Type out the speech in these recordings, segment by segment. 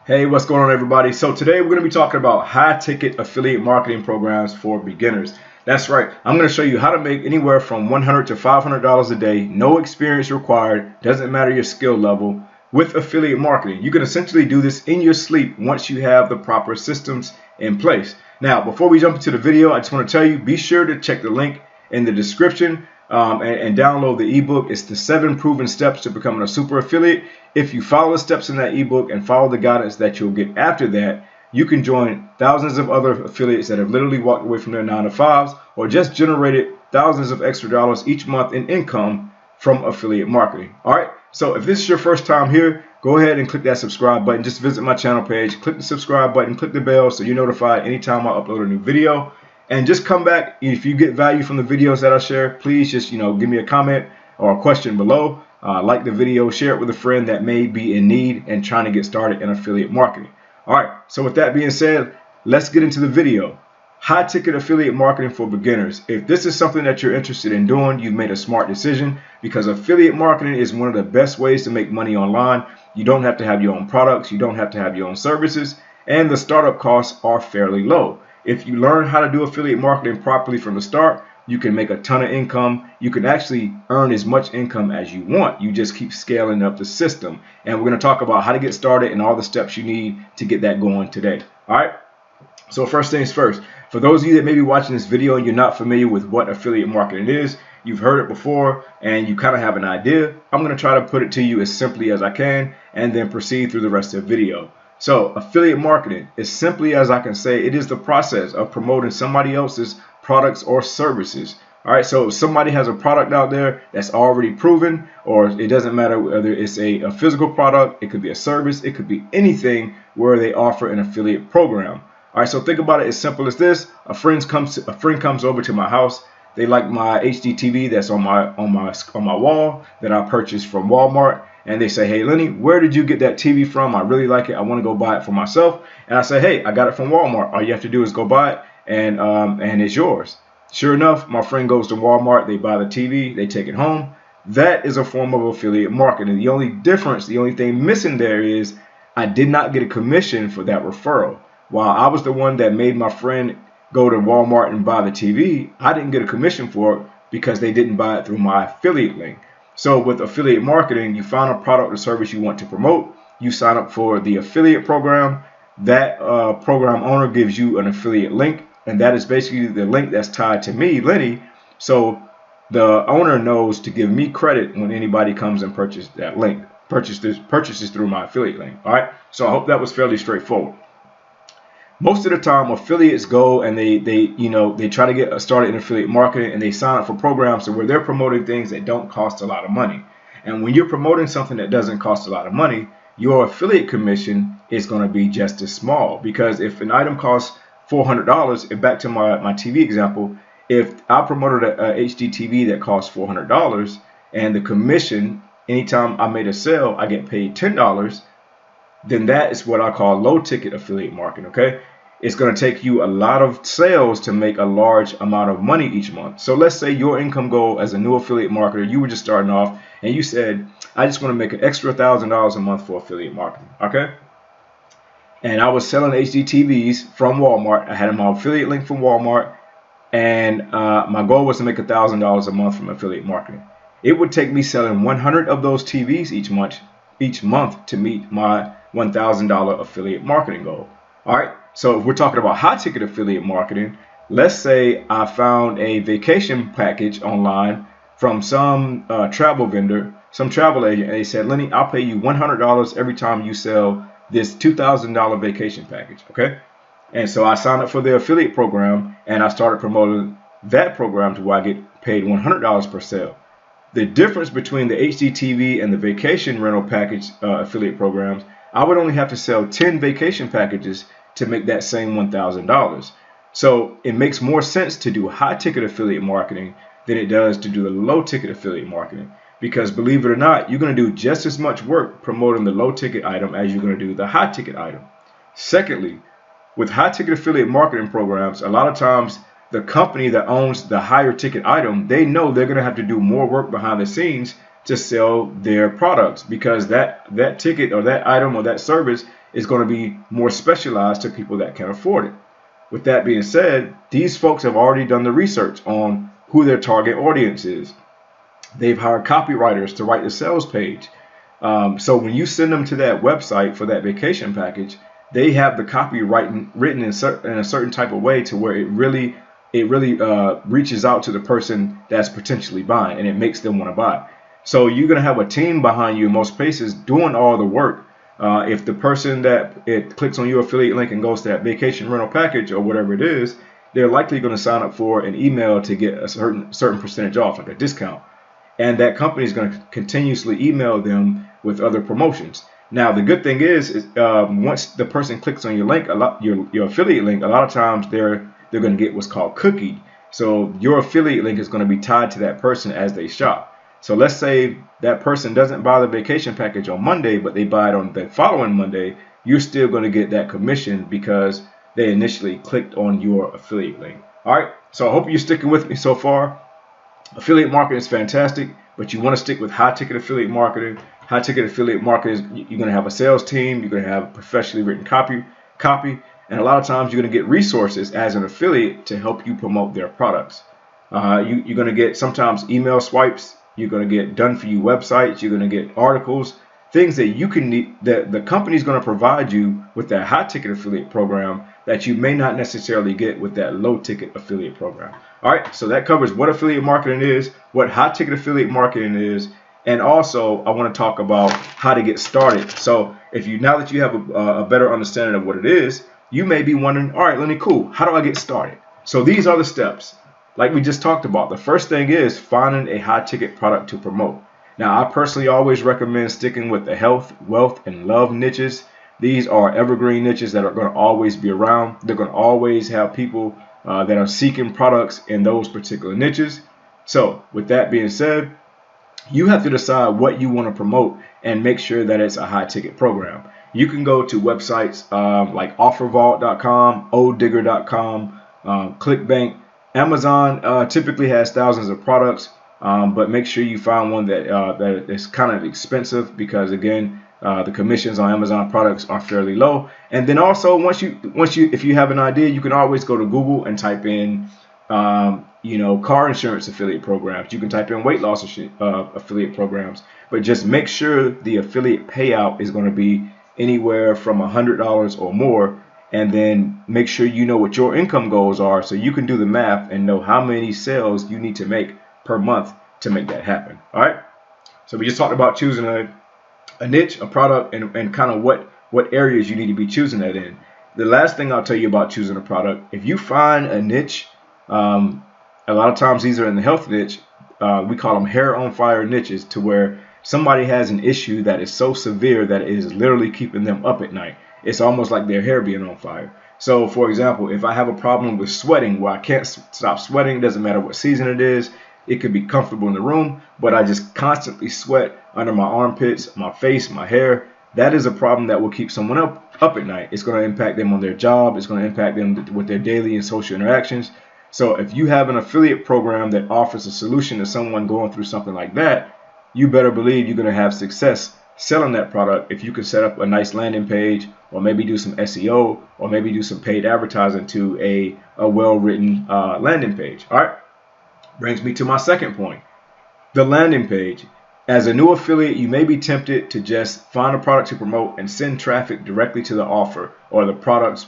Hey, what's going on, everybody? So today we're going to be talking about high ticket affiliate marketing programs for beginners. That's right. I'm going to show you how to make anywhere from $100 to $500 a day, no experience required, doesn't matter your skill level, with affiliate marketing. You can essentially do this in your sleep once you have the proper systems in place. Now, before we jump into the video, I just want to tell you, be sure to check the link in the description and download the ebook. It's the 7 proven steps to becoming a super affiliate. If you follow the steps in that ebook and follow the guidance that you'll get after that, you can join thousands of other affiliates that have literally walked away from their 9-to-5s or just generated thousands of extra dollars each month in income from affiliate marketing. All right, so if this is your first time here, go ahead and click that subscribe button. Just visit my channel page, click the subscribe button, click the bell so you're notified anytime I upload a new video. And just come back if you get value from the videos that I share. Please just give me a comment or a question below. Like the video, share it with a friend that may be in need and trying to get started in affiliate marketing. All right, so with that being said, let's get into the video. High ticket affiliate marketing for beginners. If this is something that you're interested in doing, you've made a smart decision, because affiliate marketing is one of the best ways to make money online. You don't have to have your own products, you don't have to have your own services, and the startup costs are fairly low. If you learn how to do affiliate marketing properly from the start, you can make a ton of income. You can actually earn as much income as you want. You just keep scaling up the system. And we're going to talk about how to get started and all the steps you need to get that going today. All right. So first things first, for those of you that may be watching this video and you're not familiar with what affiliate marketing is, you've heard it before and you kind of have an idea, I'm going to try to put it to you as simply as I can and then proceed through the rest of the video. So affiliate marketing, as simply as I can say, it is the process of promoting somebody else's products or services. All right, so if somebody has a product out there that's already proven, or it doesn't matter whether it's a physical product, it could be a service, it could be anything where they offer an affiliate program. All right, so think about it as simple as this. A friend comes over to my house. They like my HD TV that's on my wall that I purchased from Walmart. And they say, hey, Lenny, where did you get that TV from? I really like it. I want to go buy it for myself. And I say, hey, I got it from Walmart. All you have to do is go buy it, and it's yours. Sure enough, my friend goes to Walmart. They buy the TV. They take it home. That is a form of affiliate marketing. The only difference, the only thing missing there is I did not get a commission for that referral. While I was the one that made my friend go to Walmart and buy the TV, I didn't get a commission for it because they didn't buy it through my affiliate link. So with affiliate marketing, you find a product or service you want to promote, you sign up for the affiliate program. That program owner gives you an affiliate link, and that is basically the link that's tied to me, Lenny. So the owner knows to give me credit when anybody comes and purchases that link, purchases through my affiliate link. All right, so I hope that was fairly straightforward. Most of the time, affiliates go and they try to get started in affiliate marketing, and they sign up for programs where they're promoting things that don't cost a lot of money. And when you're promoting something that doesn't cost a lot of money, your affiliate commission is going to be just as small. Because if an item costs $400, and back to my TV example, if I promoted a HD TV that costs $400 and the commission, anytime I made a sale, I get paid $10, then that is what I call low ticket affiliate marketing. Okay, it's going to take you a lot of sales to make a large amount of money each month. So let's say your income goal as a new affiliate marketer, you were just starting off and you said, I just want to make an extra $1,000 a month for affiliate marketing. Okay, and I was selling HD TVs from Walmart. I had my affiliate link from Walmart, and my goal was to make $1,000 a month from affiliate marketing. It would take me selling 100 of those TVs each month to meet my $1,000 affiliate marketing goal. All right, so if we're talking about high ticket affiliate marketing, let's say I found a vacation package online from some travel vendor, some travel agent, and they said, Lenny, I'll pay you $100 every time you sell this $2,000 vacation package. Okay, and so I signed up for the affiliate program and I started promoting that program to where I get paid $100 per sale. The difference between the HD TV and the vacation rental package affiliate programs, I would only have to sell 10 vacation packages to make that same $1,000. So it makes more sense to do high ticket affiliate marketing than it does to do the low ticket affiliate marketing. Because believe it or not, you're going to do just as much work promoting the low ticket item as you're going to do the high ticket item. Secondly, with high ticket affiliate marketing programs, a lot of times the company that owns the higher ticket item, they know they're going to have to do more work behind the scenes to sell their products, because that ticket or that item or that service is going to be more specialized to people that can afford it. With that being said, these folks have already done the research on who their target audience is. They've hired copywriters to write the sales page. So when you send them to that website for that vacation package, they have the copy written in a certain type of way to where it really reaches out to the person that's potentially buying, and it makes them want to buy. So you're going to have a team behind you in most places doing all the work. If the person that it clicks on your affiliate link and goes to that vacation rental package or whatever it is, they're likely going to sign up for an email to get a certain percentage off, like a discount. And that company is going to continuously email them with other promotions. Now, the good thing is once the person clicks on your link, your affiliate link, a lot of times they're going to get what's called cookied. So your affiliate link is going to be tied to that person as they shop. So let's say that person doesn't buy the vacation package on Monday, but they buy it on the following Monday. You're still going to get that commission because they initially clicked on your affiliate link. All right. So I hope you're sticking with me so far. Affiliate marketing is fantastic, but you want to stick with high ticket affiliate marketing. High ticket affiliate marketing is you're going to have a sales team. You're going to have professionally written copy. And a lot of times you're going to get resources as an affiliate to help you promote their products. You're going to get sometimes email swipes. You're going to get done for you websites. You're going to get articles, things that you can need, that the company's going to provide you with that high ticket affiliate program that you may not necessarily get with that low ticket affiliate program. All right. So that covers what affiliate marketing is, what high ticket affiliate marketing is. And also I want to talk about how to get started. So now that you have a better understanding of what it is, you may be wondering, all right, Lenny, cool. How do I get started? So these are the steps. Like we just talked about, the first thing is finding a high ticket product to promote. Now, I personally always recommend sticking with the health, wealth, and love niches. These are evergreen niches that are going to always be around. They're going to always have people that are seeking products in those particular niches. So with that being said, you have to decide what you want to promote and make sure that it's a high ticket program. You can go to websites like offervault.com, odigger.com, ClickBank. Amazon typically has thousands of products, but make sure you find one that is kind of expensive because, again, the commissions on Amazon products are fairly low. And then also, if you have an idea, you can always go to Google and type in, car insurance affiliate programs. You can type in weight loss affiliate programs, but just make sure the affiliate payout is going to be anywhere from $100 or more. And then make sure you know what your income goals are so you can do the math and know how many sales you need to make per month to make that happen. All right. So we just talked about choosing a niche, a product, and kind of what areas you need to be choosing that in. The last thing I'll tell you about choosing a product, if you find a niche, a lot of times these are in the health niche. We call them hair on fire niches, to where somebody has an issue that is so severe that it is literally keeping them up at night. It's almost like their hair being on fire. So, for example, if I have a problem with sweating where I can't stop sweating, doesn't matter what season it is, it could be comfortable in the room, but I just constantly sweat under my armpits, my face, my hair. That is a problem that will keep someone up at night. It's going to impact them on their job. It's going to impact them with their daily and social interactions. So if you have an affiliate program that offers a solution to someone going through something like that, you better believe you're going to have success selling that product if you can set up a nice landing page, or maybe do some SEO, or maybe do some paid advertising to a well-written landing page. All right. Brings me to my second point, the landing page. As a new affiliate, you may be tempted to just find a product to promote and send traffic directly to the offer or the product's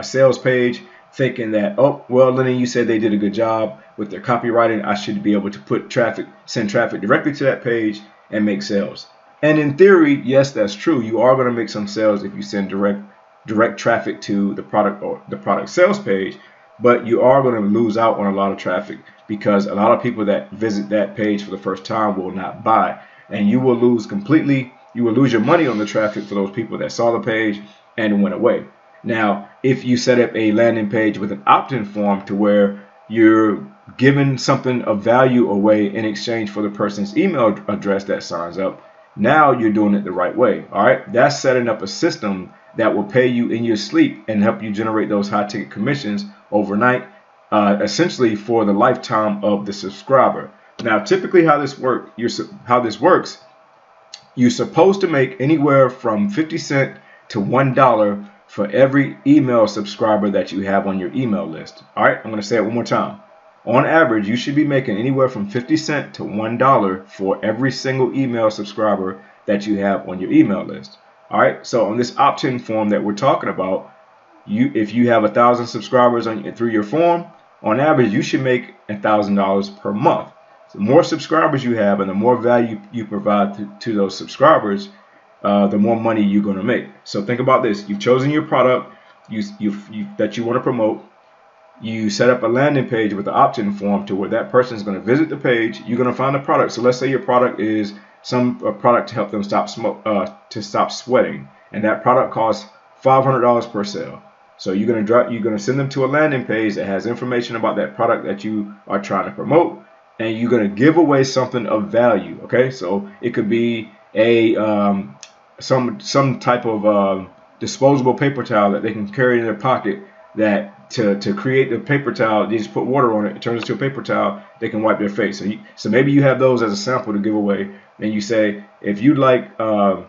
sales page, thinking that, oh, well, Lenny, you said they did a good job with their copywriting. I should be able to send traffic directly to that page and make sales. And in theory, yes, that's true. You are going to make some sales if you send direct traffic to the product or the product sales page, but you are going to lose out on a lot of traffic because a lot of people that visit that page for the first time will not buy, and you will lose completely. You will lose your money on the traffic for those people that saw the page and went away. Now, if you set up a landing page with an opt-in form to where you're giving something of value away in exchange for the person's email address that signs up, now you're doing it the right way. All right. That's setting up a system that will pay you in your sleep and help you generate those high ticket commissions overnight, essentially for the lifetime of the subscriber. Now, typically how this works, you're supposed to make anywhere from 50 cents to $1 for every email subscriber that you have on your email list. All right, I'm going to say it one more time. On average, you should be making anywhere from 50 cents to $1 for every single email subscriber that you have on your email list. All right, so on this opt-in form that we're talking about, if you have 1,000 subscribers through your form, on average, you should make $1,000 per month. The more subscribers you have and the more value you provide to those subscribers, the more money you're going to make. So think about this. You've chosen your product that you want to promote. You set up a landing page with the opt-in form to where that person is going to visit the page. You're going to find a product. So let's say your product is a product to help them stop sweating, and that product costs $500 per sale. So you're going to send them to a landing page that has information about that product that you are trying to promote, and you're going to give away something of value. Okay, so it could be some type of disposable paper towel that they can carry in their pocket, that to create the paper towel, they just put water on it, it turns into a paper towel, they can wipe their face. So maybe you have those as a sample to give away, and you say, if you'd like 5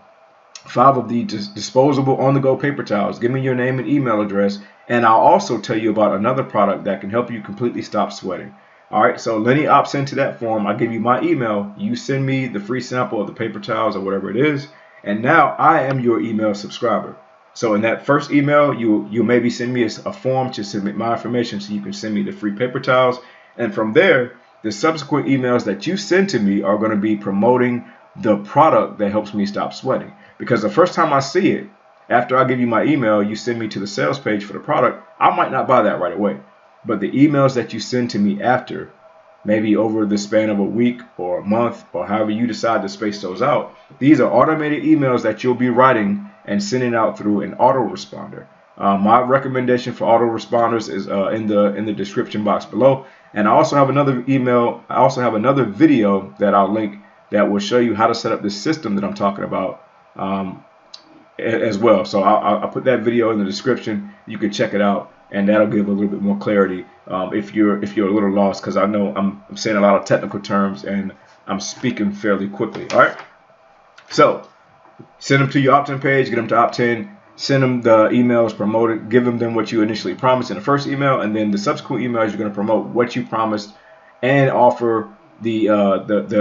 of the disposable on-the-go paper towels, give me your name and email address, and I'll also tell you about another product that can help you completely stop sweating. All right, so Lenny opts into that form. I give you my email. You send me the free sample of the paper towels or whatever it is, and now I am your email subscriber. So in that first email, you maybe send me a form to submit my information so you can send me the free paper towels. And from there, the subsequent emails that you send to me are going to be promoting the product that helps me stop sweating. Because the first time I see it, after I give you my email, you send me to the sales page for the product, I might not buy that right away. But the emails that you send to me after, maybe over the span of a week or a month or however you decide to space those out, these are automated emails that you'll be writing and sending out through an autoresponder. My recommendation for autoresponders is in the description box below. And I also have another email. I also have another video that I'll link that will show you how to set up this system that I'm talking about as well. So I'll put that video in the description. You can check it out, and that'll give a little bit more clarity if you're a little lost, because I know I'm saying a lot of technical terms and I'm speaking fairly quickly. All right. So send them to your opt-in page, get them to opt-in, send them the emails promoted, give them what you initially promised in the first email, and then the subsequent emails you're going to promote what you promised and offer the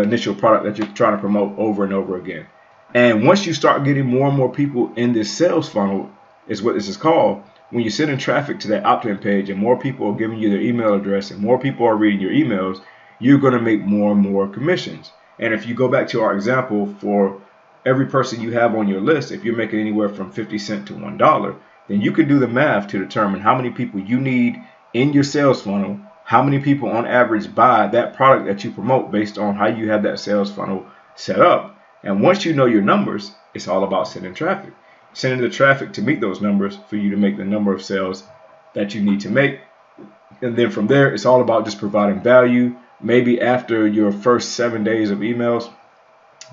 initial product that you're trying to promote over and over again. And once you start getting more and more people in this sales funnel, is what this is called, when you're sending traffic to that opt-in page and more people are giving you their email address and more people are reading your emails, you're going to make more and more commissions. And if you go back to our example, for every person you have on your list, if you're making anywhere from 50 cents to $1, then you can do the math to determine how many people you need in your sales funnel, how many people on average buy that product that you promote based on how you have that sales funnel set up. And once you know your numbers, it's all about sending traffic. Sending the traffic to meet those numbers for you to make the number of sales that you need to make. And then from there, it's all about just providing value. Maybe after your first 7 days of emails,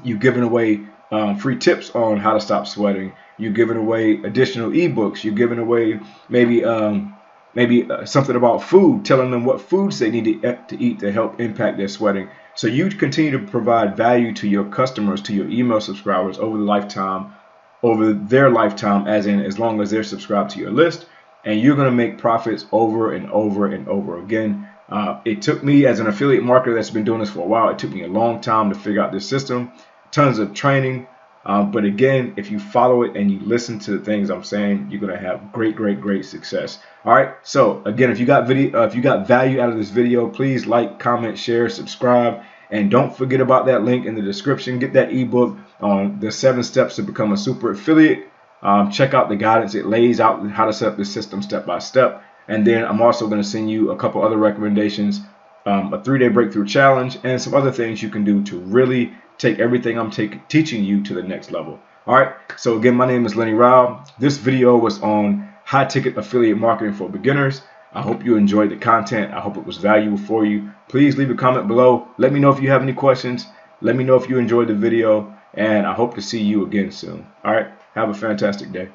you've given away free tips on how to stop sweating. You're giving away additional ebooks. You're giving away maybe something about food, telling them what foods they need to eat to help impact their sweating. So you continue to provide value to your customers, to your email subscribers over their lifetime, as long as they're subscribed to your list, and you're going to make profits over and over and over again. It took me, as an affiliate marketer that's been doing this for a while, it took me a long time to figure out this system, tons of training. But again, if you follow it and you listen to the things I'm saying, you're going to have great success. All right. So again, if you got value out of this video, please like, comment, share, subscribe, and don't forget about that link in the description. Get that ebook on the 7 steps to become a super affiliate. Check out the guidance. It lays out how to set up this system step by step. And then I'm also going to send you a couple other recommendations, a 3-day breakthrough challenge, and some other things you can do to really take everything I'm teaching you to the next level. All right. So again, my name is Lenny Rao. This video was on high ticket affiliate marketing for beginners. I hope you enjoyed the content. I hope it was valuable for you. Please leave a comment below. Let me know if you have any questions. Let me know if you enjoyed the video, and I hope to see you again soon. All right. Have a fantastic day.